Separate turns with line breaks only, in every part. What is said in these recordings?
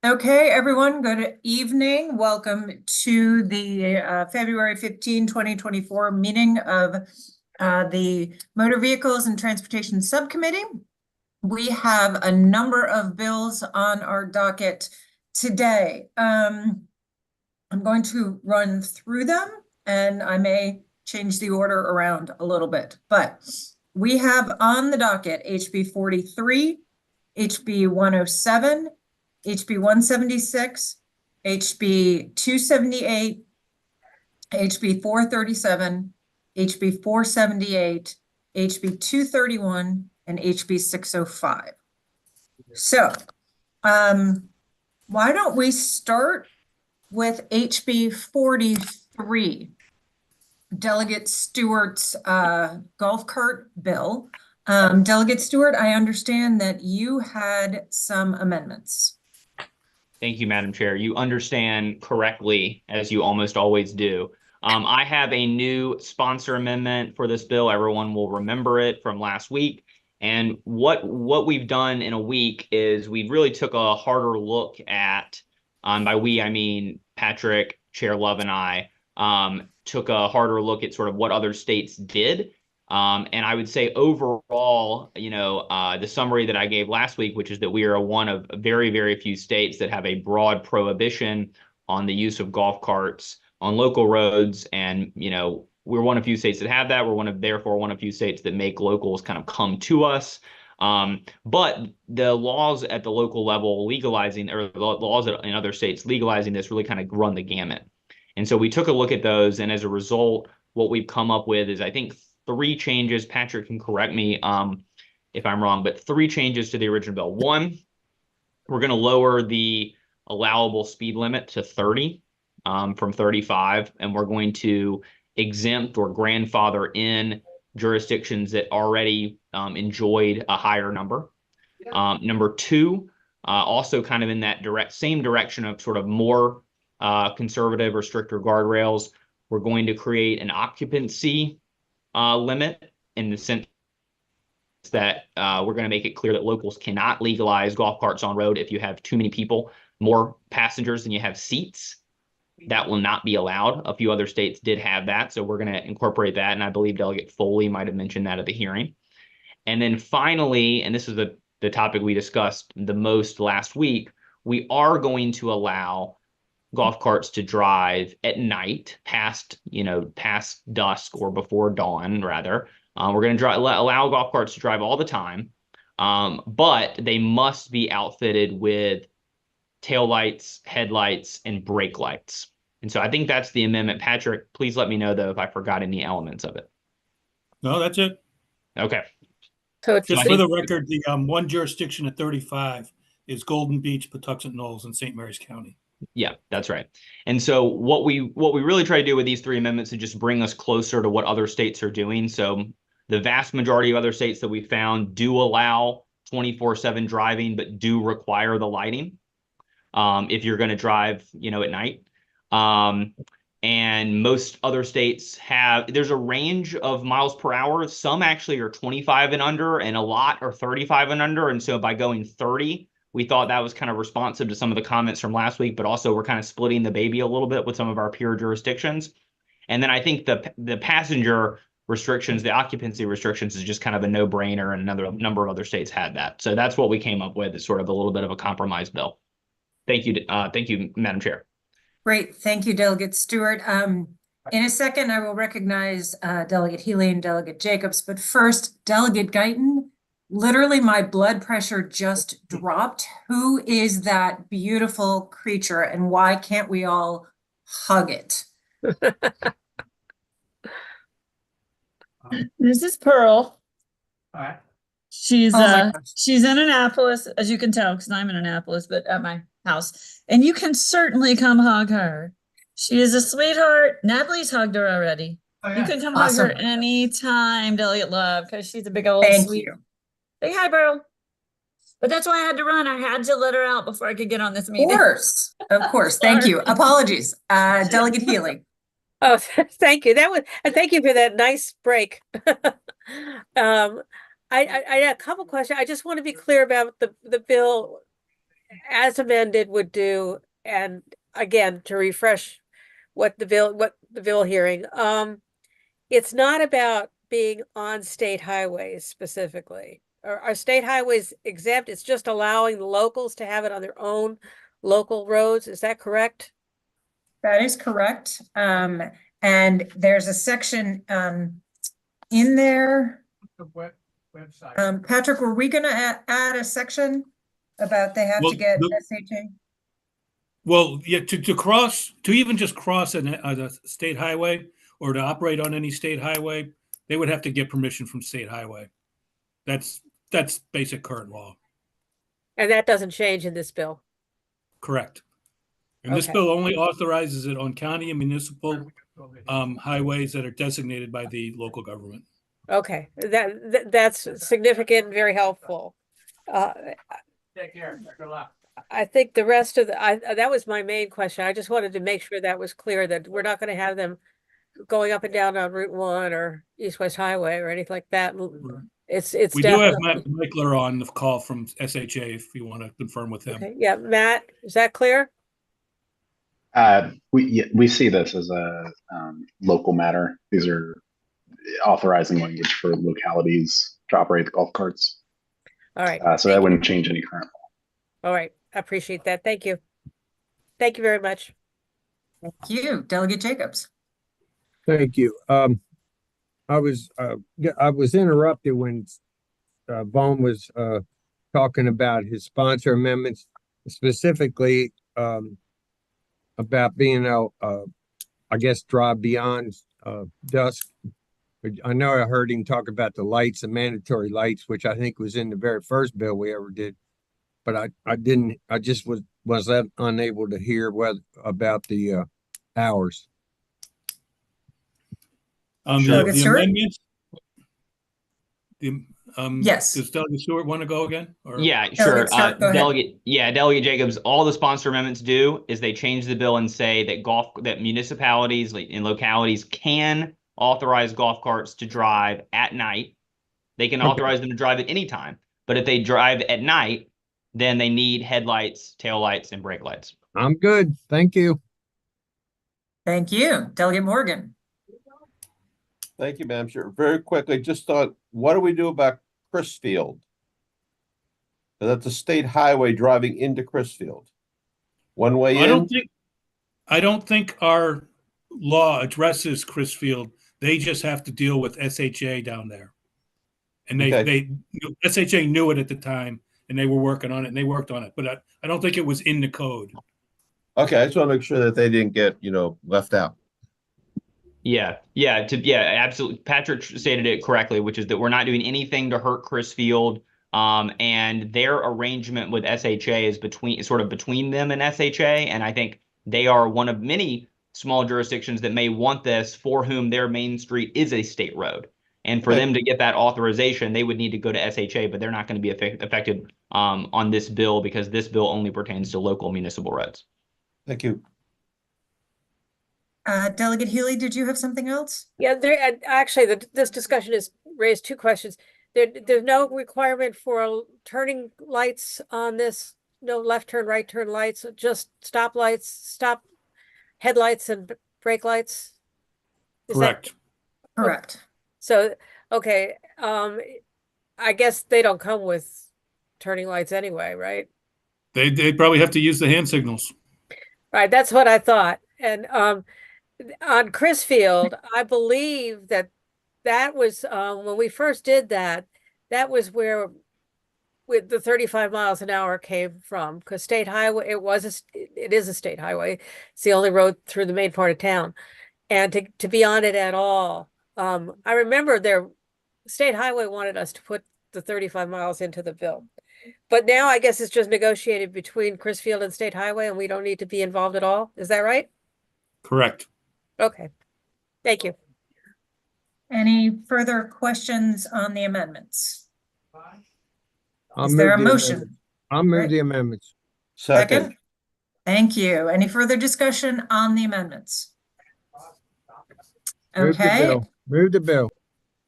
Okay, everyone, good evening. Welcome to the February 15, 2024 meeting of the Motor Vehicles and Transportation Subcommittee. We have a number of bills on our docket today. I'm going to run through them and I may change the order around a little bit, but we have on the docket HB 43, HB 107, HB 176, HB 278, HB 437, HB 478, HB 231, and HB 605. So, why don't we start with HB 43, Delegate Stewart's golf cart bill. Delegate Stewart, I understand that you had some amendments.
Thank you, Madam Chair. You understand correctly, as you almost always do. I have a new sponsor amendment for this bill. Everyone will remember it from last week. And what we've done in a week is we really took a harder look at, by we, I mean Patrick, Chair Love, and I, took a harder look at sort of what other states did. And I would say overall, the summary that I gave last week, which is that we are one of very, very few states that have a broad prohibition on the use of golf carts on local roads. And, we're one of few states that have that. We're therefore one of few states that make locals kind of come to us. But the laws at the local level legalizing, or the laws in other states legalizing this, really kind of run the gamut. And so we took a look at those. And as a result, what we've come up with is, I think, 3 changes. Patrick can correct me if I'm wrong, but 3 changes to the original bill. 1, we're going to lower the allowable speed limit to 30 from 35, and we're going to exempt or grandfather in jurisdictions that already enjoyed a higher number. Number 2, also kind of in that same direction of sort of more conservative or stricter guardrails, we're going to create an occupancy limit in the sense that we're going to make it clear that locals cannot legalize golf carts on road if you have too many people, more passengers than you have seats. That will not be allowed. A few other states did have that, so we're going to incorporate that, and I believe Delegate Foley might have mentioned that at the hearing. And then finally, and this is the topic we discussed the most last week, we are going to allow golf carts to drive at night past dusk or before dawn, rather. We're going to allow golf carts to drive all the time, but they must be outfitted with taillights, headlights, and brake lights. And so I think that's the amendment. Patrick, please let me know, though, if I forgot any elements of it.
No, that's it.
Okay.
So just for the record, the one jurisdiction at 35 is Golden Beach, Patuxent Knolls, and St. Mary's County.
Yeah, that's right. And so what we really try to do with these 3 amendments is just bring us closer to what other states are doing. So the vast majority of other states that we found do allow 24/7 driving, but do require the lighting if you're going to drive, at night. And most other states there's a range of miles per hour. Some actually are 25 and under, and a lot are 35 and under. And so by going 30, we thought that was kind of responsive to some of the comments from last week, but also we're kind of splitting the baby a little bit with some of our peer jurisdictions. And then I think the passenger restrictions, the occupancy restrictions, is just kind of a no-brainer, and another number of other states had that. So that's what we came up with, is sort of a little bit of a compromise bill. Thank you, Madam Chair.
Great, thank you, Delegate Stewart. In a second, I will recognize Delegate Healy and Delegate Jacobs, but first, Delegate Guyton. Literally, my blood pressure just dropped. Who is that beautiful creature, and why can't we all hug it?
This is Pearl.
Hi.
She's she's in Annapolis, as you can tell, because I'm in Annapolis, but at my house. And you can certainly come hug her. She is a sweetheart. Natalie's hugged her already. Oh, yeah. You can come hug her anytime, Delegate Love, because she's a big old sweet. Say hi, Pearl. But that's why I had to run. I had to let her out before I could get on this meeting.
Of course. Thank you. Apologies. Delegate Healy.
Oh, thank you. Thank you for that nice break. I had a couple questions. I just want to be clear about the bill as amended would do, and again, to refresh what the bill hearing, it's not about being on state highways specifically. Are state highways exempt? It's just allowing the locals to have it on their own local roads. Is that correct?
That is correct. And there's a section in there. Patrick, were we gonna add a section about they have
Well,
to get
the-
SHA?
Well, yeah, to even just cross a state highway or to operate on any state highway, they would have to get permission from state highway. That's basic current law.
And that doesn't change in this bill.
Correct. And this
Okay.
bill only authorizes it on county and municipal highways that are designated by the local government.
Okay, that's significant and very helpful.
Take care. Good luck.
I think the rest of that was my main question. I just wanted to make sure that was clear, that we're not going to have them going up and down on Route 1 or East-West Highway or anything like that. It's
We do have
definitely.
Matt Michler on the call from SHA if you want to confirm with him.
Okay, yeah, Matt, is that clear?
We see this as a local matter. These are authorizing language for localities to operate the golf carts.
All right.
So that wouldn't change any current law.
All right, I appreciate that. Thank you. Thank you very much.
Thank you, Delegate Jacobs.
Thank you. I was interrupted when Vaughn was talking about his sponsor amendments, specifically about being able, I guess, drive beyond dusk. I know I heard him talk about the lights, the mandatory lights, which I think was in the very first bill we ever did. But I didn't. I just was unable to hear about the hours.
Sure.
The amendments.
Yes.
Does Delegate Stewart want to go again? Or?
Yeah, sure.
Stewart, go ahead.
Delegate Jacobs, all the sponsor amendments do is they change the bill and say that municipalities and localities can authorize golf carts to drive at night. They can authorize them to drive at any time, but if they drive at night, then they need headlights, taillights, and brake lights.
I'm good. Thank you.
Thank you, Delegate Morgan.
Thank you, Madam Chair. Very quickly, just thought, what do we do about Chrisfield? That's a state highway driving into Chrisfield. One way in?
I don't think our law addresses Chrisfield. They just have to deal with SHA down there. And SHA knew it at the time, and they were working on it, and they worked on it. But I don't think it was in the code.
Okay, I just want to make sure that they didn't get, left out.
Absolutely. Patrick stated it correctly, which is that we're not doing anything to hurt Chrisfield. And their arrangement with SHA is between them and SHA. And I think they are one of many small jurisdictions that may want this, for whom their main street is a state road. And for them to get that authorization, they would need to go to SHA, but they're not going to be affected on this bill, because this bill only pertains to local municipal roads.
Thank you.
Delegate Healy, did you have something else?
Yeah, this discussion has raised two questions. There's no requirement for turning lights on this, no left turn, right turn lights, just stop headlights and brake lights?
Correct.
Correct.
So, okay, I guess they don't come with turning lights anyway, right?
They probably have to use the hand signals.
Right, that's what I thought. And on Chrisfield, I believe that was when we first did that was where with the 35 miles an hour came from, because state highway, it is a state highway. It's the only road through the main part of town. And to be on it at all, I remember their state highway wanted us to put the 35 miles into the bill. But now I guess it's just negotiated between Chrisfield and state highway, and we don't need to be involved at all. Is that right?
Correct.
Okay. Thank you.
Any further questions on the amendments?
I'll
Is there a
move the
motion?
amendment. I'll move the amendments.
Second.
Thank you. Any further discussion on the amendments?
Move the
Okay,
bill. Move the bill.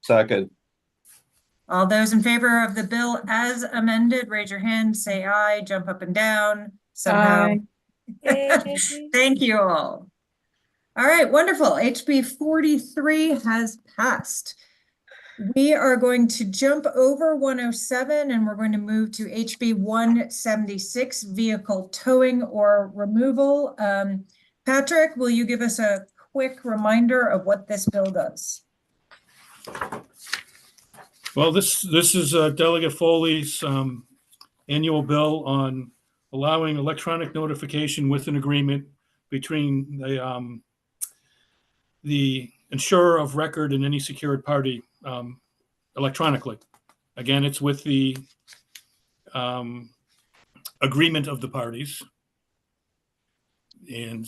Second.
All those in favor of the bill as amended, raise your hand, say aye, jump up and down somehow.
Aye.
Thank you all. All right, wonderful. HB 43 has passed. We are going to jump over 107 and we're going to move to HB 176, vehicle towing or removal. Patrick, will you give us a quick reminder of what this bill does?
Well, this is Delegate Foley's annual bill on allowing electronic notification with an agreement between the insurer of record and any secured party electronically. Again, it's with the agreement of the parties. And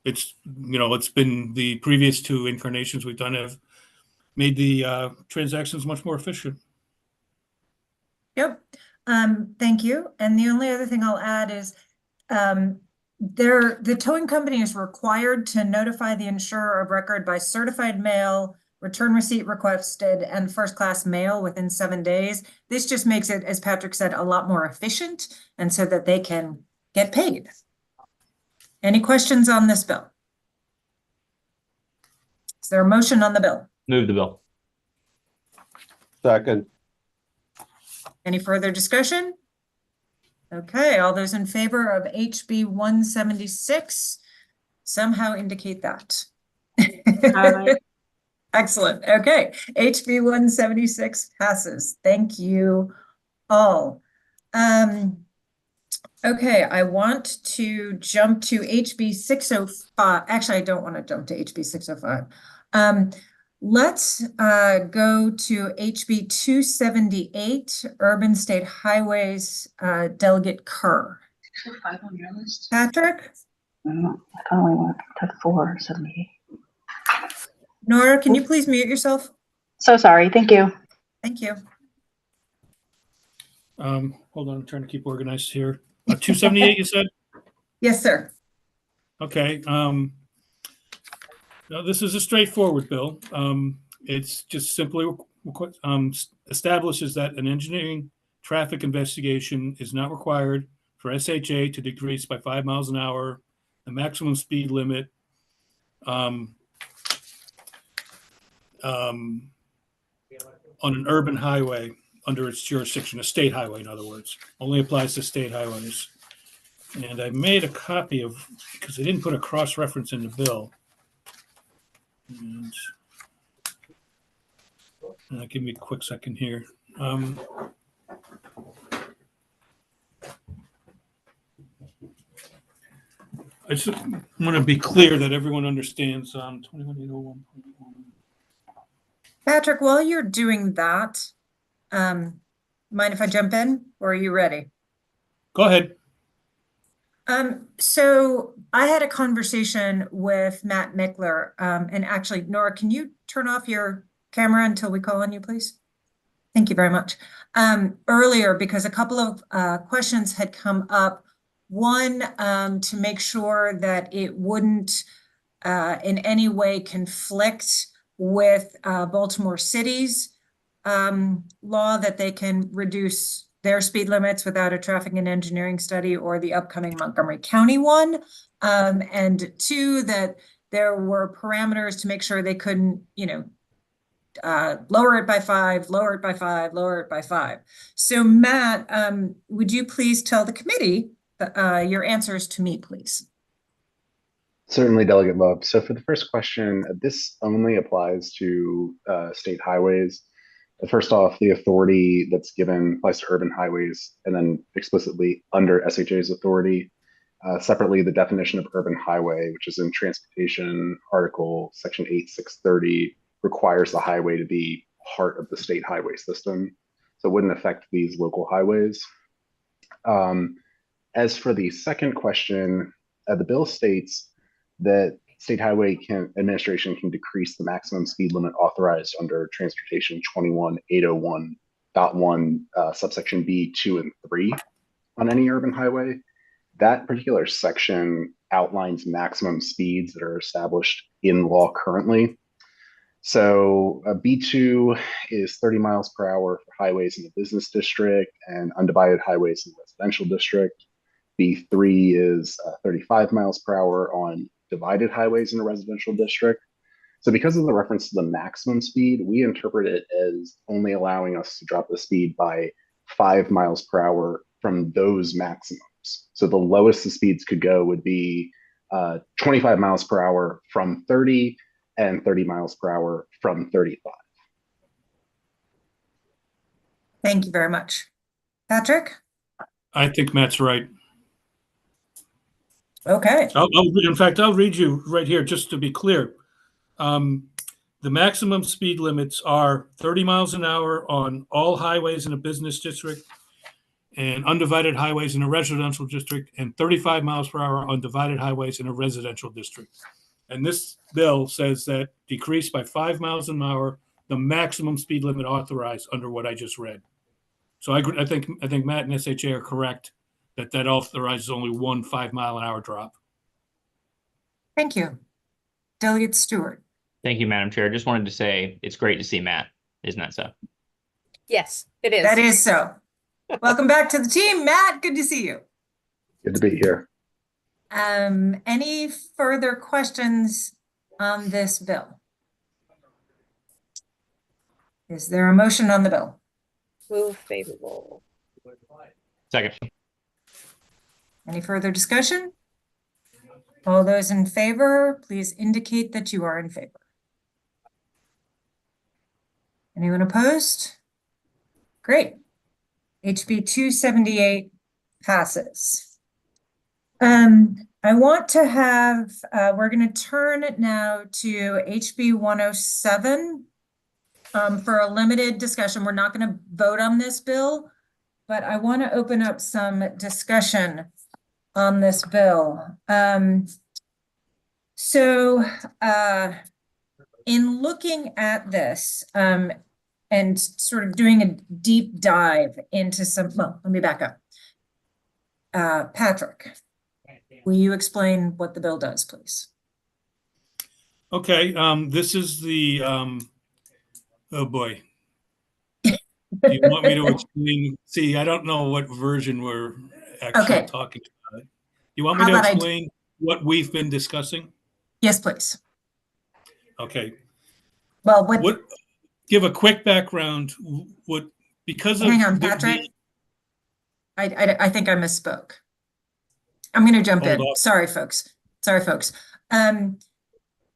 it's, it's been the previous two incarnations we've done have made the transactions much more efficient.
Yep. Thank you. And the only other thing I'll add is the towing company is required to notify the insurer of record by certified mail, return receipt requested, and first-class mail within 7 days. This just makes it, as Patrick said, a lot more efficient and so that they can get paid. Any questions on this bill? Is there a motion on the bill?
Move the bill.
Second.
Any further discussion? Okay, all those in favor of HB 176 somehow indicate that.
Aye.
Excellent. Okay, HB 176 passes. Thank you all. Okay, I want to jump to HB 605. Actually, I don't want to jump to HB 605. Let's go to HB 278, Urban State Highways, Delegate Kerr.
605 on your list?
Patrick?
No, I only went to 478.
Nora, can you please mute yourself?
So sorry. Thank you.
Thank you.
Hold on, I'm trying to keep organized here. 278, you said?
Yes, sir.
Okay. Now this is a straightforward bill. It's just simply establishes that an engineering traffic investigation is not required for SHA to decrease by 5 miles an hour the maximum speed limit on an urban highway under its jurisdiction, a state highway, in other words, only applies to state highways. And I made a copy of, because I didn't put a cross-reference in the bill. And give me a quick second here. I just want to be clear that everyone understands 21801.1.
Patrick, while you're doing that, mind if I jump in, or are you ready?
Go ahead.
So I had a conversation with Matt Mickler, and actually, Nora, can you turn off your camera until we call on you, please? Thank you very much. Earlier, because a couple of questions had come up. One, to make sure that it wouldn't in any way conflict with Baltimore City's law that they can reduce their speed limits without a traffic and engineering study, or the upcoming Montgomery County one. And two, that there were parameters to make sure they couldn't, lower it by 5, lower it by 5, lower it by 5. So Matt, would you please tell the committee your answers to me, please?
Certainly, Delegate Love. So for the first question, this only applies to state highways. First off, the authority that's given applies to urban highways, and then explicitly under SHA's authority. Separately, the definition of urban highway, which is in Transportation Article Section 8630, requires the highway to be part of the state highway system. So it wouldn't affect these local highways. As for the second question, the bill states that state highway administration can decrease the maximum speed limit authorized under Transportation 21801.1 subsection B, 2, and 3 on any urban highway. That particular section outlines maximum speeds that are established in law currently. So B2 is 30 miles per hour for highways in the business district and undivided highways in the residential district. B3 is 35 miles per hour on divided highways in a residential district. So because of the reference to the maximum speed, we interpret it as only allowing us to drop the speed by 5 miles per hour from those maximums. So the lowest the speeds could go would be 25 miles per hour from 30 and 30 miles per hour from 35.
Thank you very much. Patrick?
I think Matt's right.
Okay.
In fact, I'll read you right here, just to be clear. The maximum speed limits are 30 miles an hour on all highways in a business district and undivided highways in a residential district, and 35 miles per hour on divided highways in a residential district. And this bill says that decrease by 5 miles an hour, the maximum speed limit authorized under what I just read. So I think Matt and SHA are correct that authorizes only one 5 mile an hour drop.
Thank you. Delegate Stewart.
Thank you, Madam Chair. Just wanted to say it's great to see Matt. Isn't that so?
Yes, it is.
That is so. Welcome back to the team, Matt. Good to see you.
Good to be here.
Any further questions on this bill? Is there a motion on the bill?
Move favorable.
Second.
Any further discussion? All those in favor, please indicate that you are in favor. Anyone opposed? Great. HB 278 passes. I want to have, we're going to turn it now to HB 107 for a limited discussion. We're not going to vote on this bill, but I want to open up some discussion on this bill. In looking at this and sort of doing a deep dive into some, well, let me back up. Patrick, will you explain what the bill does, please?
Okay, this is the, oh boy. Do you want me to explain? See, I don't know what version we're actually talking about. You want me to explain what we've been discussing?
Yes, please.
Okay.
Well,
give a quick background. Because of
hang on, Patrick. I think I misspoke. I'm going to jump in. Sorry, folks.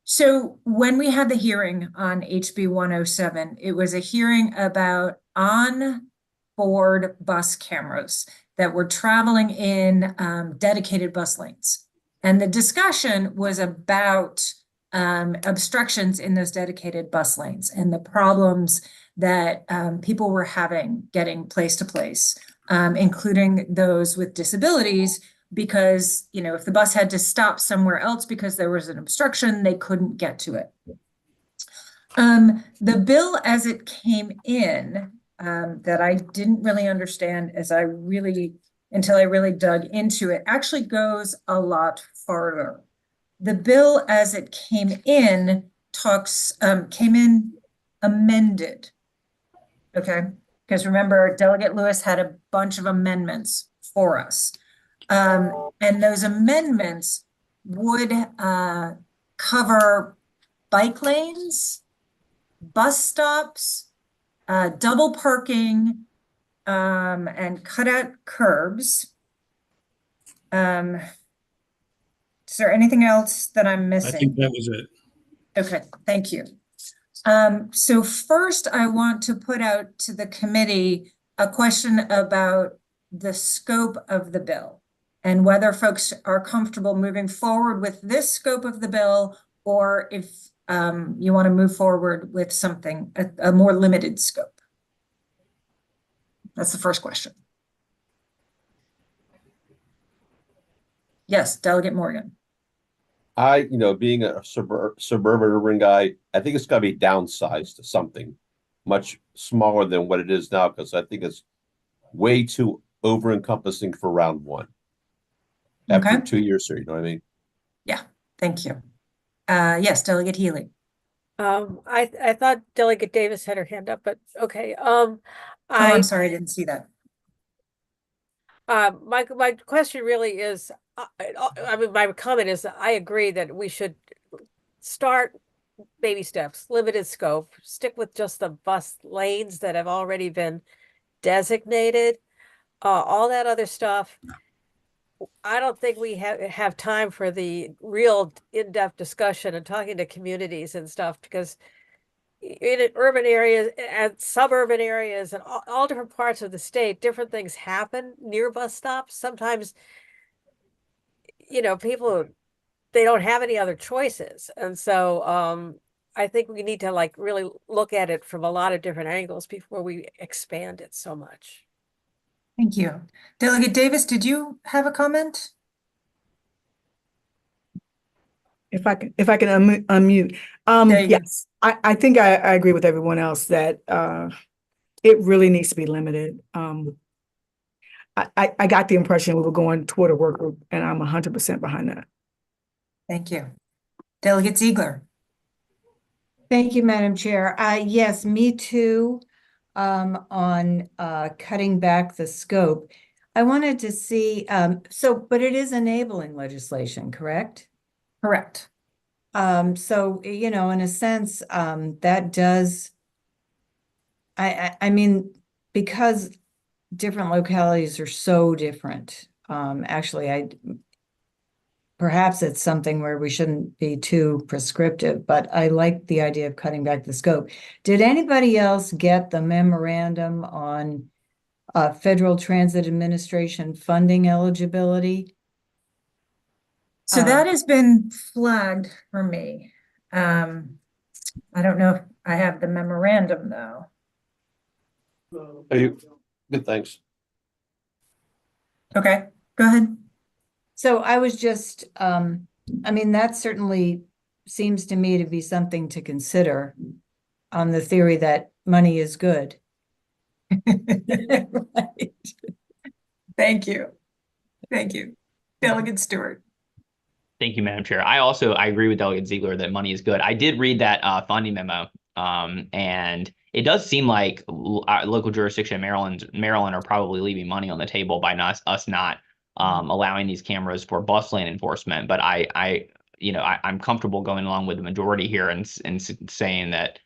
So when we had the hearing on HB 107, it was a hearing about on-board bus cameras that were traveling in dedicated bus lanes. And the discussion was about obstructions in those dedicated bus lanes and the problems that people were having getting place to place, including those with disabilities, because, you know, if the bus had to stop somewhere else because there was an obstruction, they couldn't get to it. The bill as it came in, that I didn't really understand until I really dug into it, actually goes a lot farther. The bill as it came in came in amended, okay? Because remember, Delegate Lewis had a bunch of amendments for us. And those amendments would cover bike lanes, bus stops, double parking, and cutout curbs. Is there anything else that I'm missing?
I think that was it.
Okay, thank you. So first I want to put out to the committee a question about the scope of the bill and whether folks are comfortable moving forward with this scope of the bill, or if you want to move forward with something, a more limited scope. That's the first question. Yes, Delegate Morgan.
Being a suburban urban guy, I think it's got to be downsized to something much smaller than what it is now, because I think it's way too over encompassing for round one. After 2 years, sir, you know what I mean?
Yeah, thank you. Yes, Delegate Healy.
I thought Delegate Davis had her hand up, but okay.
Oh, I'm sorry, I didn't see that.
My question really is, I mean, my comment is, I agree that we should start baby steps, limited scope, stick with just the bus lanes that have already been designated. All that other stuff, I don't think we have time for the real in-depth discussion and talking to communities and stuff, because in urban areas and suburban areas and all different parts of the state, different things happen near bus stops. Sometimes, people, they don't have any other choices. And so I think we need to like really look at it from a lot of different angles before we expand it so much.
Thank you. Delegate Davis, did you have a comment?
If I can unmute.
There you go.
Yes, I think I agree with everyone else that it really needs to be limited. I got the impression we were going toward a work group, and I'm 100% behind that.
Thank you. Delegate Ziegler.
Thank you, Madam Chair. Yes, me too, on cutting back the scope. I wanted to see, but it is enabling legislation, correct?
Correct.
So, in a sense, that does, I mean, because different localities are so different, actually, perhaps it's something where we shouldn't be too prescriptive, but I like the idea of cutting back the scope. Did anybody else get the memorandum on Federal Transit Administration funding eligibility?
So that has been flagged for me. I don't know if I have the memorandum though.
Are you good? Thanks.
Okay, go ahead.
So I was just, I mean, that certainly seems to me to be something to consider on the theory that money is good.
Right. Thank you. Thank you. Delegate Stewart.
Thank you, Madam Chair. I agree with Delegate Ziegler that money is good. I did read that funding memo, and it does seem like our local jurisdiction in Maryland are probably leaving money on the table by us not allowing these cameras for bus lane enforcement. But I'm comfortable going along with the majority here and saying that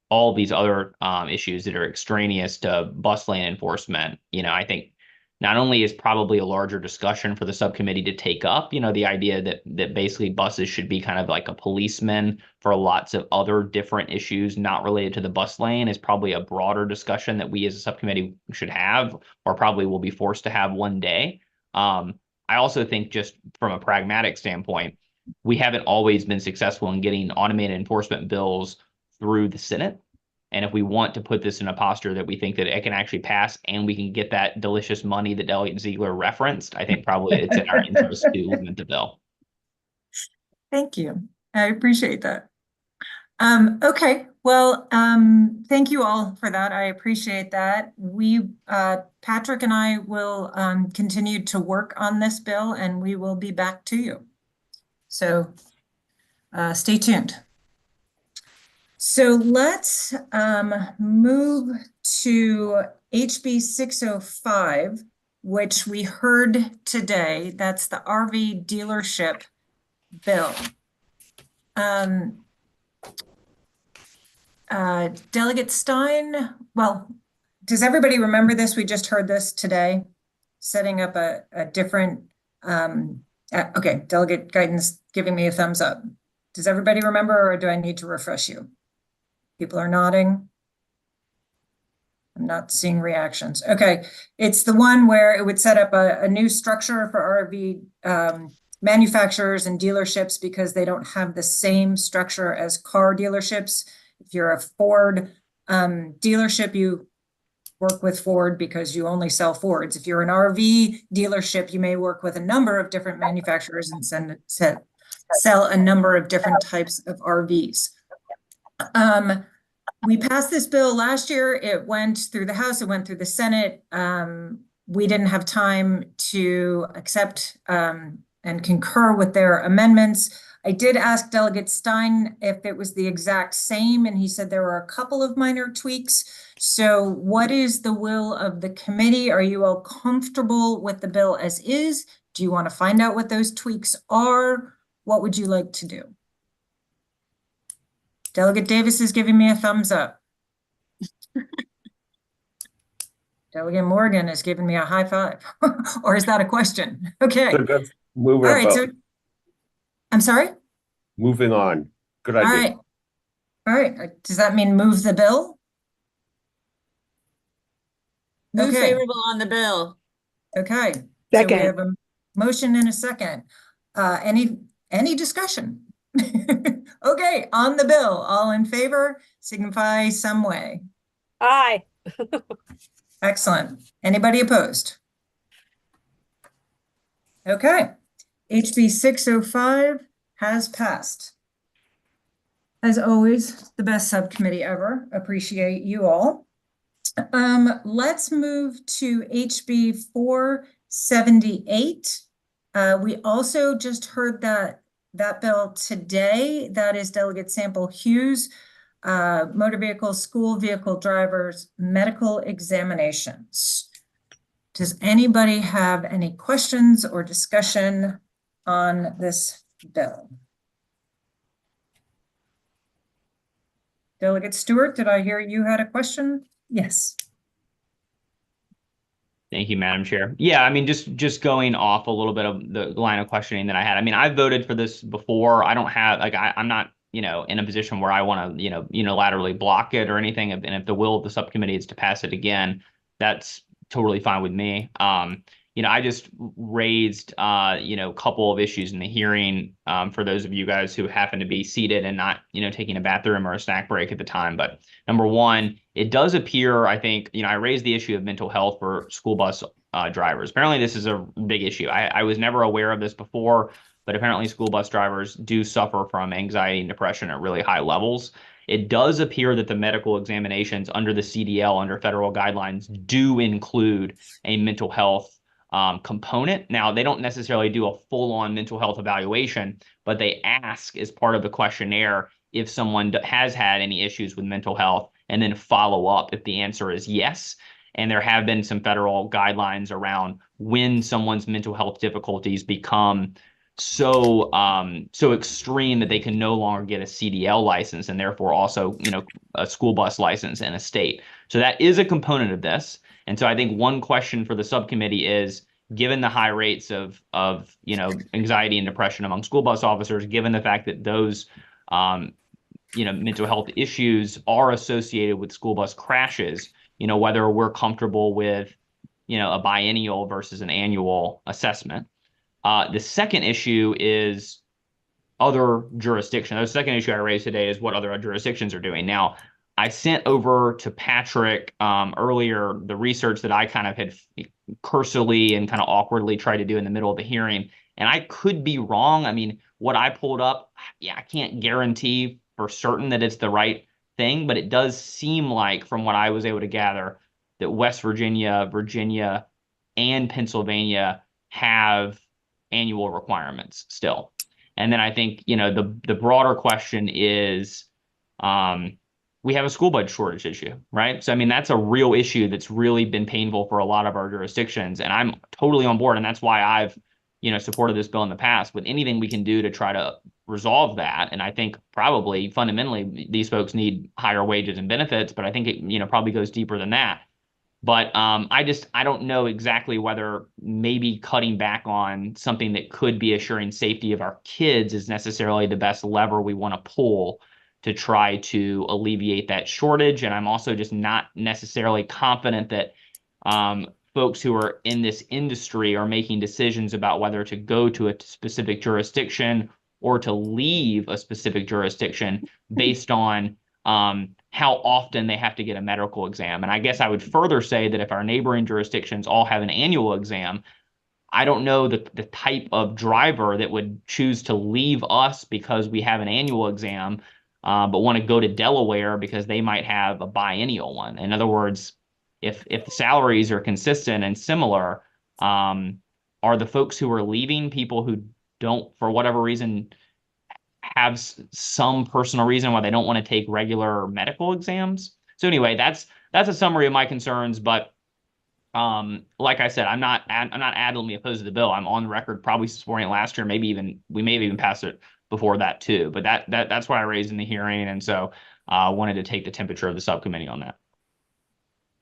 all these other issues that are extraneous to bus lane enforcement, I think not only is probably a larger discussion for the subcommittee to take up, the idea that basically buses should be kind of like a policeman for lots of other different issues not related to the bus lane is probably a broader discussion that we as a subcommittee should have, or probably will be forced to have one day. I also think, just from a pragmatic standpoint, we haven't always been successful in getting automated enforcement bills through the Senate. And if we want to put this in a posture that we think that it can actually pass and we can get that delicious money that Delegate Ziegler referenced, I think probably it's in our interest to limit the bill.
Thank you. I appreciate that. Okay, well, thank you all for that. I appreciate that. Patrick and I will continue to work on this bill, and we will be back to you. So stay tuned. So let's move to HB 605, which we heard today. That's the RV dealership bill. Delegate Stein, well, does everybody remember this? We just heard this today, setting up a different, okay, Delegate Guidance giving me a thumbs up. Does everybody remember, or do I need to refresh you? People are nodding. I'm not seeing reactions. Okay, it's the one where it would set up a new structure for RV manufacturers and dealerships because they don't have the same structure as car dealerships. If you're a Ford dealership, you work with Ford because you only sell Fords. If you're an RV dealership, you may work with a number of different manufacturers and sell a number of different types of RVs. We passed this bill last year. It went through the House, it went through the Senate. We didn't have time to accept and concur with their amendments. I did ask Delegate Stein if it was the exact same, and he said there were a couple of minor tweaks. So what is the will of the committee? Are you all comfortable with the bill as is? Do you want to find out what those tweaks are? What would you like to do? Delegate Davis is giving me a thumbs up. Delegate Morgan is giving me a high five. Or is that a question? Okay.
So good. Moving
All right.
about.
So I'm sorry?
Moving on. Good
All
idea.
right. All right. Does that mean move the bill?
Move
Okay.
favorable on the bill.
Okay. So we
Second.
have a motion and a second. Any discussion? Okay, on the bill, all in favor, signify some way.
Aye.
Excellent. Anybody opposed? Okay, HB 605 has passed. As always, the best subcommittee ever. Appreciate you all. Let's move to HB 478. We also just heard that bill today. That is Delegate Sample Hughes, motor vehicle, school vehicle drivers, medical examinations. Does anybody have any questions or discussion on this bill? Delegate Stewart, did I hear you had a question? Yes.
Thank you, Madam Chair. Yeah, I mean, just going off a little bit of the line of questioning that I had. I mean, I've voted for this before. I don't have, like, I'm not, in a position where I want to, unilaterally block it or anything. And if the will of the subcommittee is to pass it again, that's totally fine with me. I just raised, a couple of issues in the hearing for those of you guys who happen to be seated and not, taking a bathroom or a snack break at the time. But number one, it does appear, I think, I raised the issue of mental health for school bus drivers. Apparently, this is a big issue. I was never aware of this before, but apparently school bus drivers do suffer from anxiety and depression at really high levels. It does appear that the medical examinations under the CDL, under federal guidelines, do include a mental health component. Now, they don't necessarily do a full-on mental health evaluation, but they ask as part of the questionnaire if someone has had any issues with mental health, and then follow up if the answer is yes. And there have been some federal guidelines around when someone's mental health difficulties become so extreme that they can no longer get a CDL license and therefore also, a school bus license in a state. So that is a component of this. And so I think one question for the subcommittee is, given the high rates of anxiety and depression among school bus officers, given the fact that those mental health issues are associated with school bus crashes, whether we're comfortable with a biennial versus an annual assessment. The second issue is other jurisdictions. The second issue I raised today is what other jurisdictions are doing. Now, I sent over to Patrick earlier the research that I kind of had cursorily and kind of awkwardly tried to do in the middle of the hearing. And I could be wrong. I mean, what I pulled up, I can't guarantee for certain that it's the right thing, but it does seem like, from what I was able to gather, that West Virginia, Virginia, and Pennsylvania have annual requirements still. And then I think, the broader question is, we have a school bus shortage issue, right? So, I mean, that's a real issue that's really been painful for a lot of our jurisdictions. And I'm totally on board. And that's why I've, supported this bill in the past, with anything we can do to try to resolve that. And I think probably fundamentally these folks need higher wages and benefits, but I think it, probably goes deeper than that. But I don't know exactly whether maybe cutting back on something that could be assuring safety of our kids is necessarily the best lever we want to pull to try to alleviate that shortage. And I'm also just not necessarily confident that folks who are in this industry are making decisions about whether to go to a specific jurisdiction or to leave a specific jurisdiction based on how often they have to get a medical exam. And I guess I would further say that if our neighboring jurisdictions all have an annual exam, I don't know the type of driver that would choose to leave us because we have an annual exam, but want to go to Delaware because they might have a biennial one. In other words, if the salaries are consistent and similar, are the folks who are leaving people who don't, for whatever reason, have some personal reason why they don't want to take regular medical exams. So anyway, that's a summary of my concerns. But like I said, I'm not adamantly opposed to the bill. I'm on record probably supporting it last year. We may have even passed it before that too. But that's what I raised in the hearing, and so wanted to take the temperature of the subcommittee on that.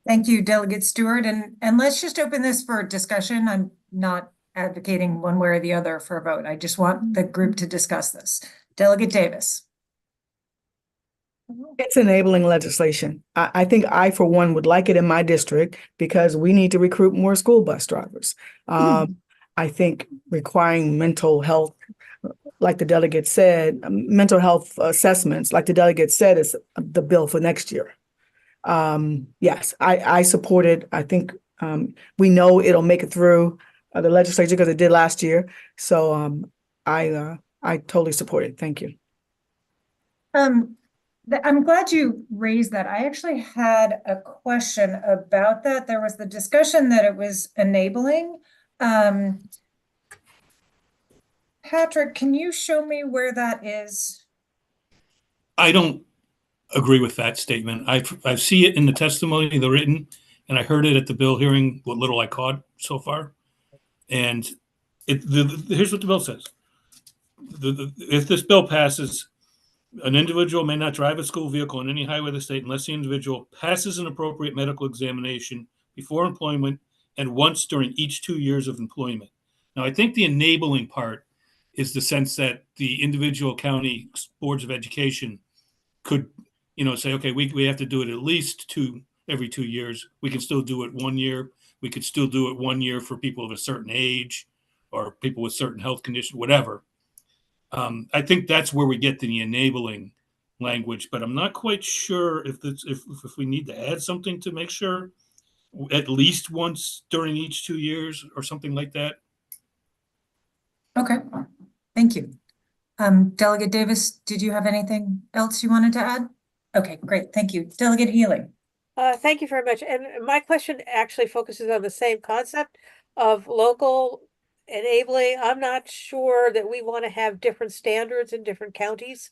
Thank you, Delegate Stewart. And let's just open this for discussion. I'm not advocating one way or the other for a vote. I just want the group to discuss this. Delegate Davis.
It's enabling legislation. I think I, for one, would like it in my district because we need to recruit more school bus drivers. I think requiring mental health, like the delegate said, mental health assessments, like the delegate said, is the bill for next year. Yes, I support it. I think we know it'll make it through the legislature because it did last year. So I totally support it. Thank you.
I'm glad you raised that. I actually had a question about that. There was the discussion that it was enabling. Patrick, can you show me where that is?
I don't agree with that statement. I see it in the testimony, the written, and I heard it at the bill hearing, what little I caught so far. And here's what the bill says. If this bill passes, an individual may not drive a school vehicle on any highway of the state unless the individual passes an appropriate medical examination before employment and once during each 2 years of employment. Now, I think the enabling part is the sense that the individual county boards of education could, say, okay, we have to do it at least every 2 years. We can still do it 1 year. We could still do it 1 year for people of a certain age or people with certain health conditions, whatever. I think that's where we get to the enabling language, but I'm not quite sure if we need to add something to make sure at least once during each 2 years or something like that.
Okay, thank you. Delegate Davis, did you have anything else you wanted to add? Okay, great, thank you. Delegate Healy.
Thank you very much. And my question actually focuses on the same concept of local enabling. I'm not sure that we want to have different standards in different counties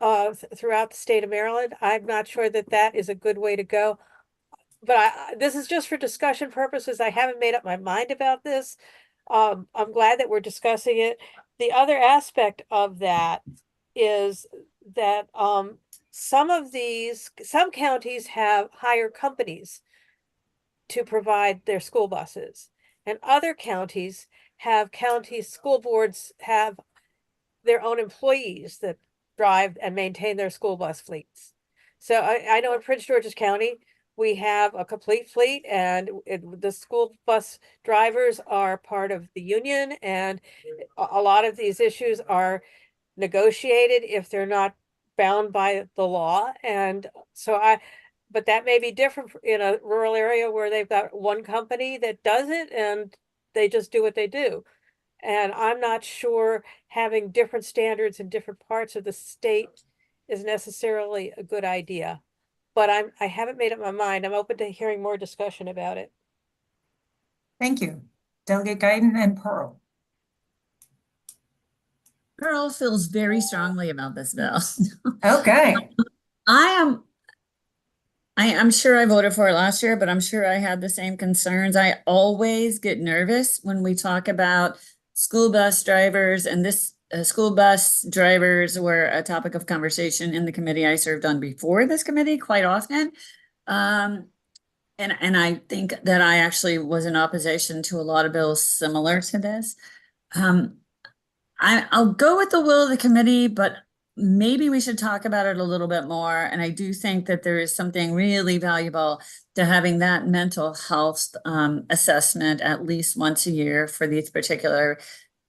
throughout the state of Maryland. I'm not sure that that is a good way to go. But this is just for discussion purposes. I haven't made up my mind about this. I'm glad that we're discussing it. The other aspect of that is that some counties have hired companies to provide their school buses, and other counties have school boards have their own employees that drive and maintain their school bus fleets. So I know in Prince George's County, we have a complete fleet, and the school bus drivers are part of the union, and a lot of these issues are negotiated if they're not bound by the law. And so but that may be different in a rural area where they've got one company that does it and they just do what they do. And I'm not sure having different standards in different parts of the state is necessarily a good idea. But I haven't made up my mind. I'm open to hearing more discussion about it.
Thank you. Delegate Guyton and Pearl.
Pearl feels very strongly about this bill.
Okay.
I'm sure I voted for it last year, but I'm sure I had the same concerns. I always get nervous when we talk about school bus drivers, and this school bus drivers were a topic of conversation in the committee I served on before this committee quite often. And I think that I actually was in opposition to a lot of bills similar to this. I'll go with the will of the committee, but maybe we should talk about it a little bit more. And I do think that there is something really valuable to having that mental health assessment at least once a year for these particular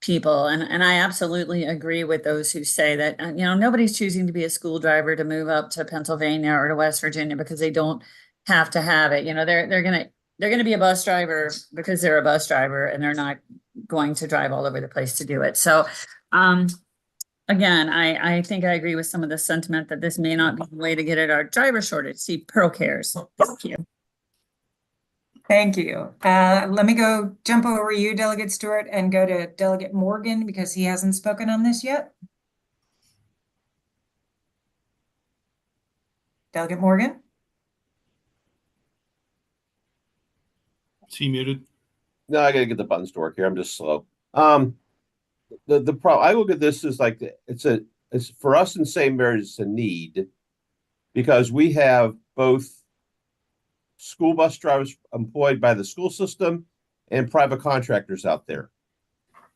people. And I absolutely agree with those who say that, nobody's choosing to be a school driver to move up to Pennsylvania or to West Virginia because they don't have to have it. They're gonna be a bus driver because they're a bus driver, and they're not going to drive all over the place to do it. So again, I think I agree with some of the sentiment that this may not be the way to get at our driver shortage. See, Pearl cares. Thank you.
Thank you. Let me go jump over you, Delegate Stewart, and go to Delegate Morgan because he hasn't spoken on this yet. Delegate Morgan?
Is he muted?
No, I gotta get the buttons to work here. I'm just slow. The problem, I look at this as like, it's for us in St. Mary's, it's a need. Because we have both school bus drivers employed by the school system and private contractors out there.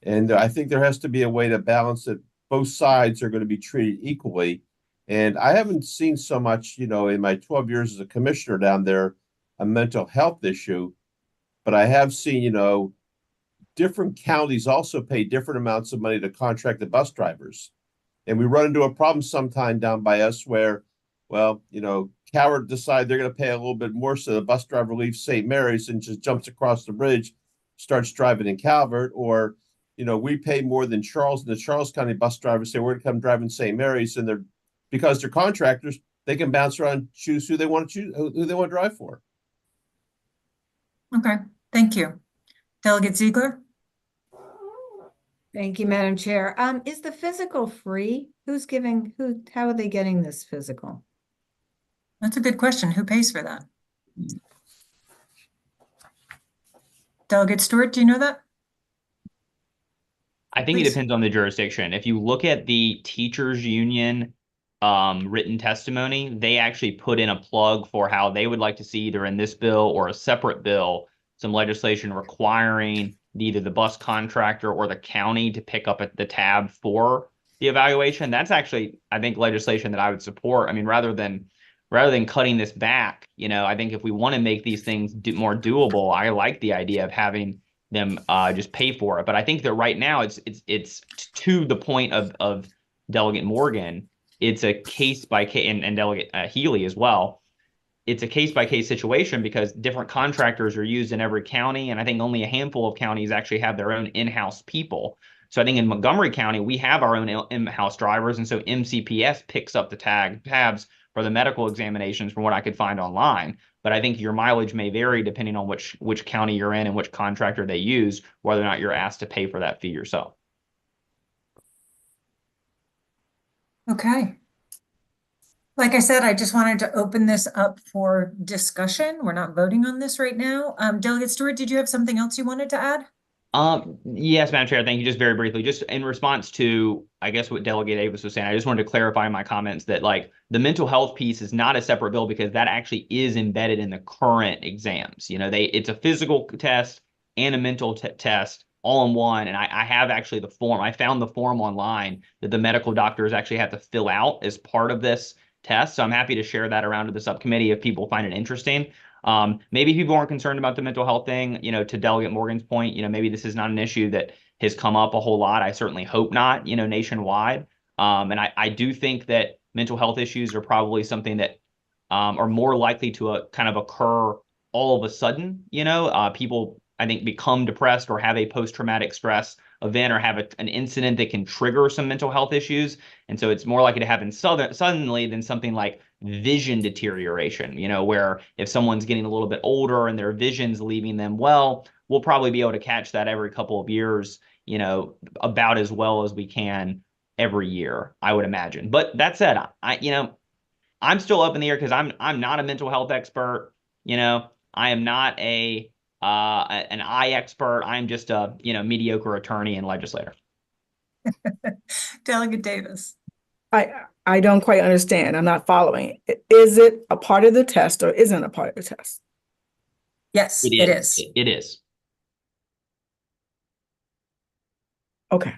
And I think there has to be a way to balance that both sides are going to be treated equally. And I haven't seen so much, in my 12 years as a commissioner down there, a mental health issue, but I have seen, different counties also pay different amounts of money to contract the bus drivers. And we run into a problem sometime down by us where, well, Coward decide they're going to pay a little bit more, so the bus driver leaves St. Mary's and just jumps across the bridge, starts driving in Calvert, or we pay more than Charles, and the Charles County bus drivers say we're going to come drive in St. Mary's, and because they're contractors, they can bounce around and choose who they want to drive for.
Okay, thank you. Delegate Ziegler?
Thank you, Madam Chair. Is the physical free? How are they getting this physical?
That's a good question. Who pays for that? Delegate Stewart, do you know that?
I think it depends on the jurisdiction. If you look at the teachers union written testimony, they actually put in a plug for how they would like to see either in this bill or a separate bill, some legislation requiring either the bus contractor or the county to pick up at the tab for the evaluation. That's actually, I think, legislation that I would support. I mean, rather than cutting this back, I think if we want to make these things more doable, I like the idea of having them just pay for it. But I think that right now it's to the point of Delegate Morgan, it's a case by case, and Delegate Healy as well. It's a case by case situation because different contractors are used in every county, and I think only a handful of counties actually have their own in-house people. So I think in Montgomery County we have our own in-house drivers, and so MCPS picks up the tabs for the medical examinations from what I could find online. But I think your mileage may vary depending on which county you're in and which contractor they use, whether or not you're asked to pay for that fee yourself.
Okay. Like I said, I just wanted to open this up for discussion. We're not voting on this right now. Delegate Stewart, did you have something else you wanted to add?
Yes, Madam Chair, thank you. Just very briefly, just in response to, I guess, what Delegate Davis was saying, I just wanted to clarify in my comments that the mental health piece is not a separate bill because that actually is embedded in the current exams. It's a physical test and a mental test all in one. And I have actually the form. I found the form online that the medical doctors actually have to fill out as part of this test. So I'm happy to share that around to the subcommittee if people find it interesting. Maybe people aren't concerned about the mental health thing, to Delegate Morgan's point, maybe this is not an issue that has come up a whole lot. I certainly hope not, nationwide. And I do think that mental health issues are probably something that are more likely to kind of occur all of a sudden. People, I think, become depressed or have a post-traumatic stress event or have an incident that can trigger some mental health issues. And so it's more likely to happen suddenly than something like vision deterioration, where if someone's getting a little bit older and their vision's leaving them, well, we'll probably be able to catch that every couple of years, about as well as we can every year, I would imagine. But that said, I'm still up in the air because I'm not a mental health expert. I am not an eye expert. I'm just a mediocre attorney and legislator.
Delegate Davis.
I don't quite understand. I'm not following. Is it a part of the test or isn't a part of the test?
Yes, it is.
It is.
Okay.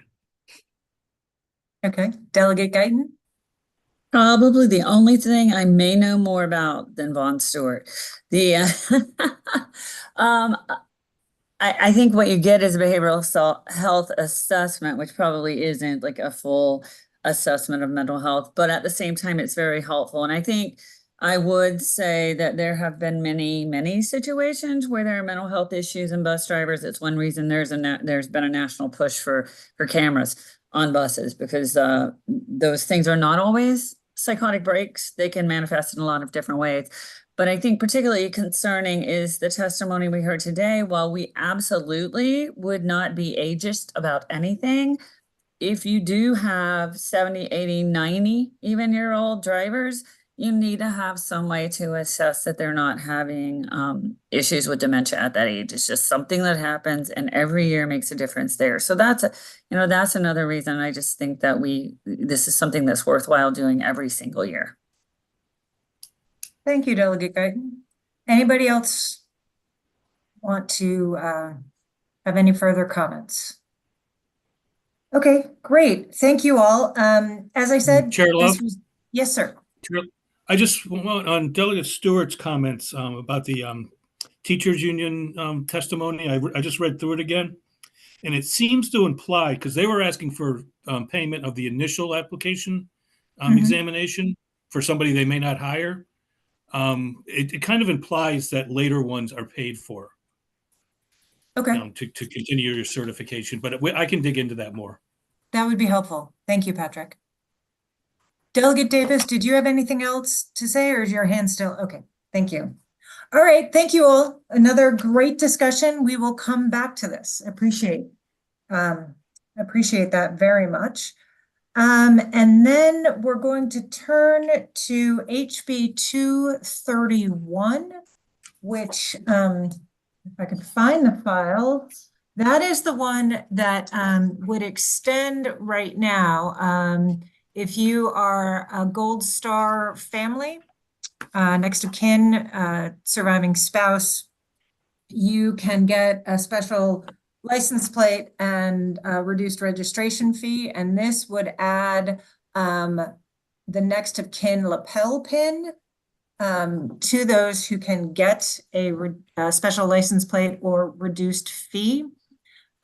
Okay. Delegate Guyton.
Probably the only thing I may know more about than Vaughn Stewart. I think what you get is a behavioral health assessment, which probably isn't like a full assessment of mental health, but at the same time, it's very helpful. And I think I would say that there have been many situations where there are mental health issues in bus drivers. It's one reason there's been a national push for cameras on buses, because those things are not always psychotic breaks. They can manifest in a lot of different ways. But I think particularly concerning is the testimony we heard today. While we absolutely would not be ageist about anything, if you do have 70, 80, 90 even year old drivers, you need to have some way to assess that they're not having issues with dementia at that age. It's just something that happens and every year makes a difference there. So that's that's another reason I just think that this is something that's worthwhile doing every single year.
Thank you, Delegate Guyton. Anybody else want to have any further comments? Okay, great. Thank you all. As I said,
Chair Love?
Yes, sir.
Chair, I just want on Delegate Stewart's comments about the teachers union testimony. I just read through it again, and it seems to imply, because they were asking for payment of the initial application examination for somebody they may not hire. It kind of implies that later ones are paid for.
Okay.
To continue your certification, but I can dig into that more.
That would be helpful. Thank you, Patrick. Delegate Davis, did you have anything else to say, or is your hand still? Okay, thank you. All right, thank you all. Another great discussion. We will come back to this. Appreciate that very much. And then we're going to turn to HB 231, which if I can find the file, that is the one that would extend right now. If you are a Gold Star family, next of kin, surviving spouse, you can get a special license plate and reduced registration fee. And this would add the next of kin lapel pin to those who can get a special license plate or reduced fee.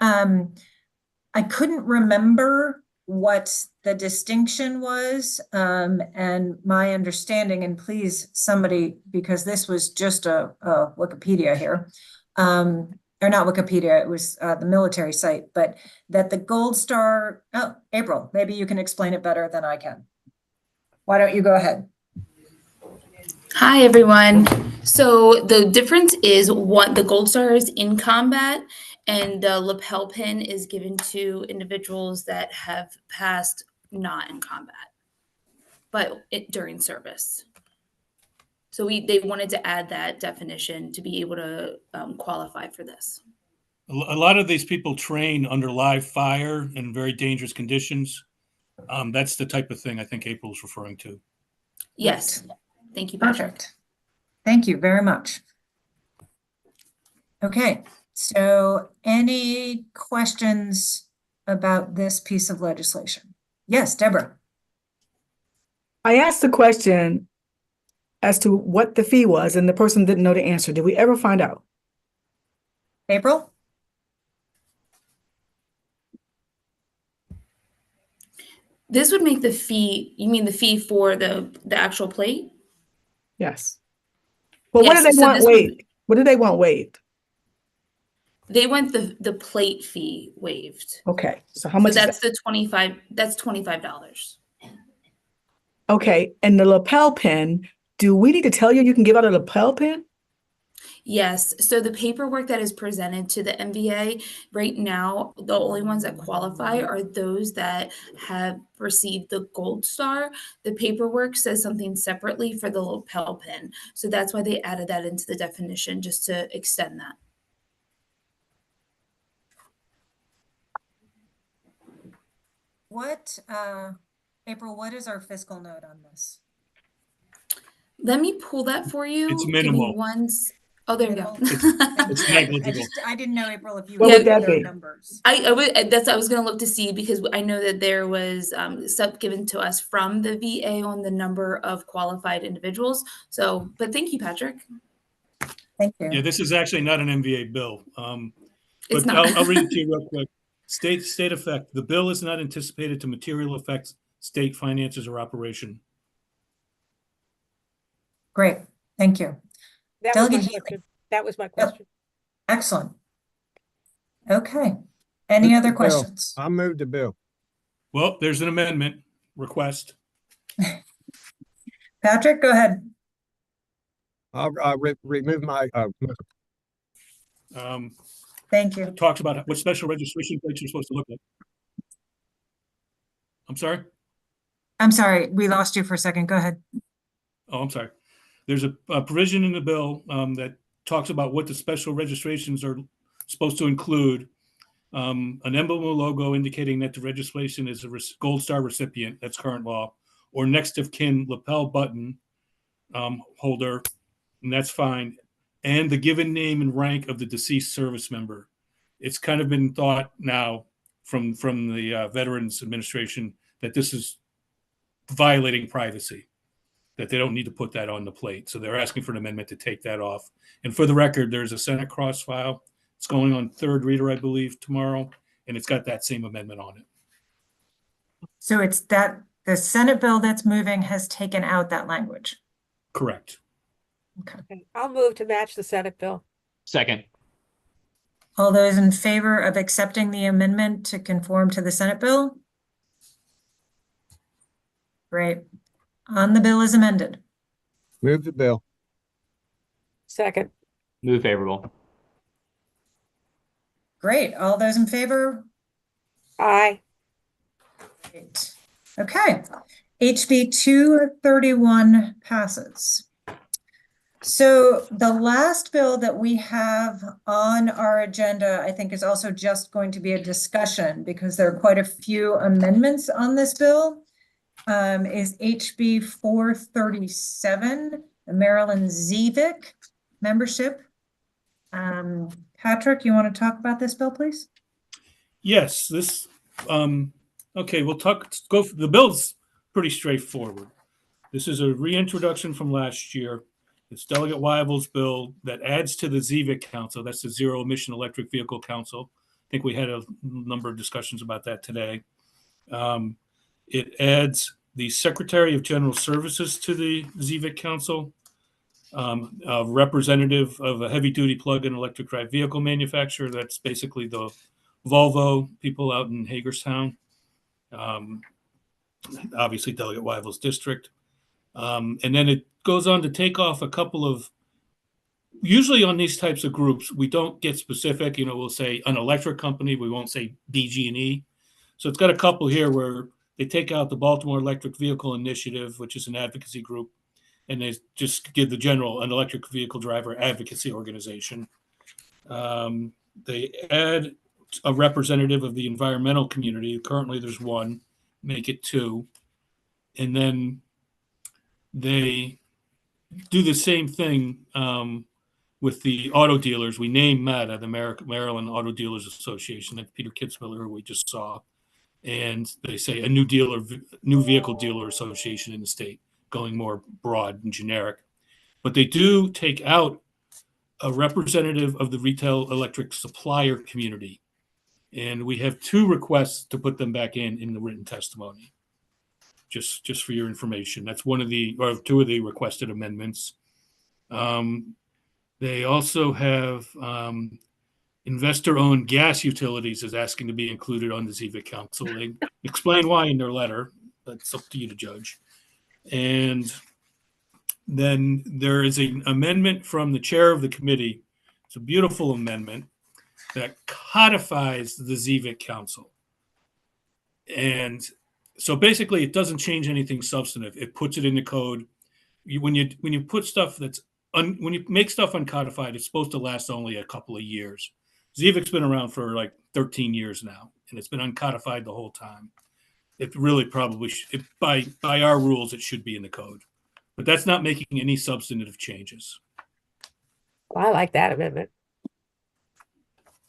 I couldn't remember what the distinction was, and my understanding, and please somebody, because this was just a Wikipedia here, or not Wikipedia, it was the military site, but that the Gold Star, April, maybe you can explain it better than I can. Why don't you go ahead?
Hi, everyone. So the difference is the Gold Star is in combat and the lapel pin is given to individuals that have passed not in combat, but during service. So they wanted to add that definition to be able to qualify for this.
A lot of these people train under live fire in very dangerous conditions. That's the type of thing I think April's referring to.
Yes. Thank you, Patrick.
Perfect. Thank you very much. Okay, so any questions about this piece of legislation? Yes, Deborah.
I asked the question as to what the fee was, and the person didn't know the answer. Did we ever find out?
April?
This would make the fee, you mean the fee for the actual plate?
Yes. Well, what do they want waived? What do they want waived?
They want the plate fee waived.
Okay. So how much
So that's
is that?
that's $25.
Okay. And the lapel pin, do we need to tell you you can give out a lapel pin?
Yes. So the paperwork that is presented to the MVA right now, the only ones that qualify are those that have received the Gold Star. The paperwork says something separately for the lapel pin. So that's why they added that into the definition, just to extend that.
What, April, what is our fiscal note on this?
Let me pull that for you.
It's
Give me
minimal.
Oh, there you go.
It's negligible.
I didn't know, April, if you
What
had
would that
their
be?
numbers.
I was going to look to see, because I know that there was stuff given to us from the VA on the number of qualified individuals. So, but thank you, Patrick.
Thank you.
Yeah, this is actually not an MVA bill.
It's
But
not.
I'll read it to you real quick. State effect. The bill is not anticipated to materially affect state finances or operation.
Great, thank you.
That was my
Delegate Healy.
question. That was my question.
Excellent. Okay, any other
Bill,
questions?
I'll move the bill.
Well, there's an amendment request.
Patrick, go ahead.
I'll remove my,
Thank you.
Talks about what special registration plates you're supposed to look at. I'm sorry?
I'm sorry, we lost you for a second. Go ahead.
Oh, I'm sorry. There's a provision in the bill that talks about what the special registrations are supposed to include. An emblem or logo indicating that the registration is a Gold Star recipient, that's current law, or next of kin lapel button holder, and that's fine, and the given name and rank of the deceased service member. It's kind of been thought now from the Veterans Administration that this is violating privacy, that they don't need to put that on the plate. So they're asking for an amendment to take that off. And for the record, there's a Senate cross file. It's going on third reader, I believe, tomorrow, and it's got that same amendment on it.
So it's that the Senate bill that's moving has taken out that language.
Correct.
Okay, I'll move to match the Senate bill.
Second.
All those in favor of accepting the amendment to conform to the Senate bill? Great. On the bill as amended.
Move the bill.
Second.
Move favorable.
Great. All those in favor?
Aye.
Great. Okay. HB 231 passes. So the last bill that we have on our agenda, I think, is also just going to be a discussion because there are quite a few amendments on this bill. Is HB 437, the Maryland ZVIC membership. Patrick, you want to talk about this bill, please?
Yes, this, okay, the bill's pretty straightforward. This is a reintroduction from last year. It's Delegate Weibel's bill that adds to the ZVIC Council. That's the Zero Emission Electric Vehicle Council. I think we had a number of discussions about that today. It adds the Secretary of General Services to the ZVIC Council, a representative of a heavy-duty plug-in electric drive vehicle manufacturer. That's basically the Volvo people out in Hagerstown. Obviously, Delegate Weibel's district. And then it goes on to take off a couple of, usually on these types of groups, we don't get specific, we'll say an electric company, we won't say BG&E. So it's got a couple here where they take out the Baltimore Electric Vehicle Initiative, which is an advocacy group, and they just give the general an electric vehicle driver advocacy organization. They add a representative of the environmental community. Currently there's one, make it two. And then they do the same thing with the auto dealers. We name META, the Maryland Auto Dealers Association, that's Peter Kitzmiller, who we just saw. And they say a new vehicle dealer association in the state, going more broad and generic. But they do take out a representative of the retail electric supplier community. And we have two requests to put them back in the written testimony. Just for your information. That's two of the requested amendments. They also have investor-owned gas utilities is asking to be included on the ZVIC Council. They explain why in their letter. That's up to you to judge. And then there is an amendment from the chair of the committee. It's a beautiful amendment that codifies the ZVIC Council. And so basically, it doesn't change anything substantive. It puts it in the code. When you put stuff when you make stuff uncodified, it's supposed to last only a couple of years. ZVIC's been around for like 13 years now, and it's been uncodified the whole time. It really probably by our rules, it should be in the code, but that's not making any substantive changes.
Well, I like that amendment.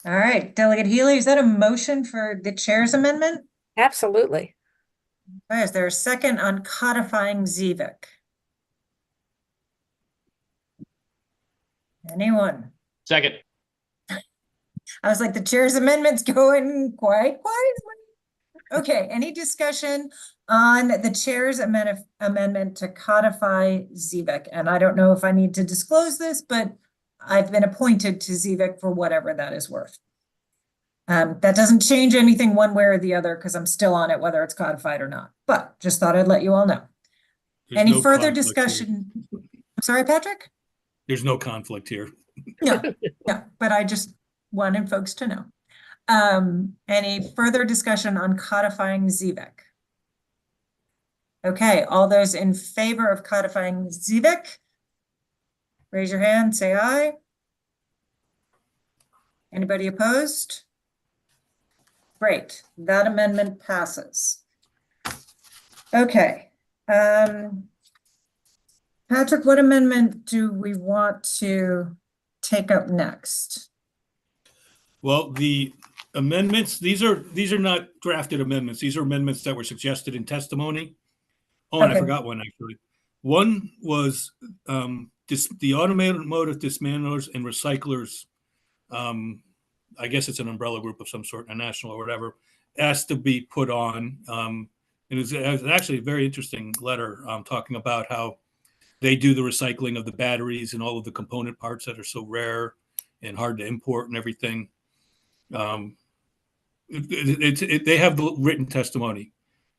All right, Delegate Healy, is that a motion for the chair's amendment?
Absolutely.
Okay, is there a second on codifying ZVIC? Anyone?
Second.
I was like, the chair's amendment's going quite quietly. Okay, any discussion on the chair's amendment to codify ZVIC? And I don't know if I need to disclose this, but I've been appointed to ZVIC for whatever that is worth. That doesn't change anything one way or the other because I'm still on it, whether it's codified or not. But just thought I'd let you all know.
There's
Any
no
further
conflict
discussion? I'm sorry, Patrick?
There's no conflict here.
No, but I just wanted folks to know. Any further discussion on codifying ZVIC? Okay, all those in favor of codifying ZVIC? Raise your hand, say aye. Anybody opposed? Great, that amendment passes. Okay. Patrick, what amendment do we want to take up next?
Well, the amendments, these are not drafted amendments. These are amendments that were suggested in testimony. Oh, and
Okay.
I forgot one actually. One was the automotive dismantlers and recyclers. I guess it's an umbrella group of some sort, a national or whatever, asked to be put on. It was actually a very interesting letter talking about how they do the recycling of the batteries and all of the component parts that are so rare and hard to import and everything. They have the written testimony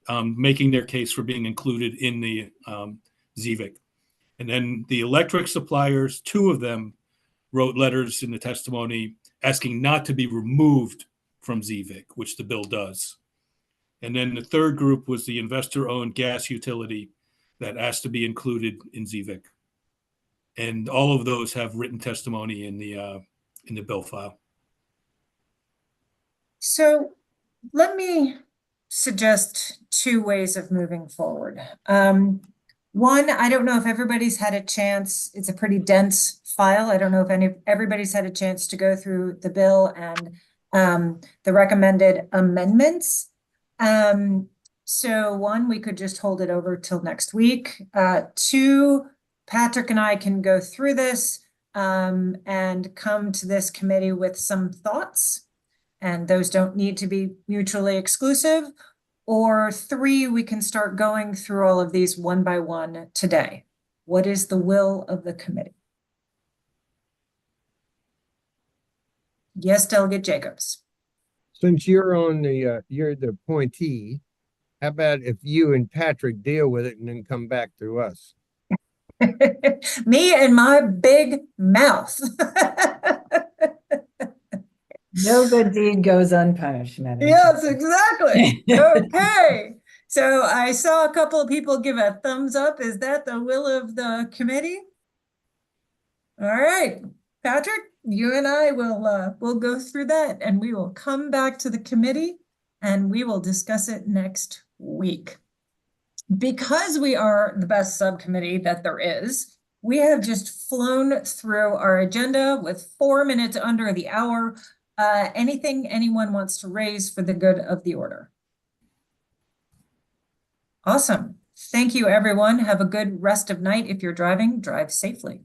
making their case for being included in the ZVIC. And then the electric suppliers, 2 of them wrote letters in the testimony asking not to be removed from ZVIC, which the bill does. And then the third group was the investor-owned gas utility that asked to be included in ZVIC. And all of those have written testimony in the bill file.
So let me suggest 2 ways of moving forward. One, I don't know if everybody's had a chance, it's a pretty dense file. I don't know if everybody's had a chance to go through the bill and the recommended amendments. So 1, we could just hold it over till next week. 2, Patrick and I can go through this and come to this committee with some thoughts. And those don't need to be mutually exclusive. Or 3, we can start going through all of these one by one today. What is the will of the committee? Yes, Delegate Jacobs.
Since you're on you're the appointee, how about if you and Patrick deal with it and then come back through us?
Me and my big mouth.
No good deed goes unpunished, Madam
Yes,
Chair.
exactly. Okay. So I saw a couple of people give a thumbs up. Is that the will of the committee? All right, Patrick, you and I will we'll go through that and we will come back to the committee and we will discuss it next week. Because we are the best subcommittee that there is, we have just flown through our agenda with 4 minutes under the hour. Anything anyone wants to raise for the good of the order? Awesome. Thank you, everyone. Have a good rest of night. If you're driving, drive safely.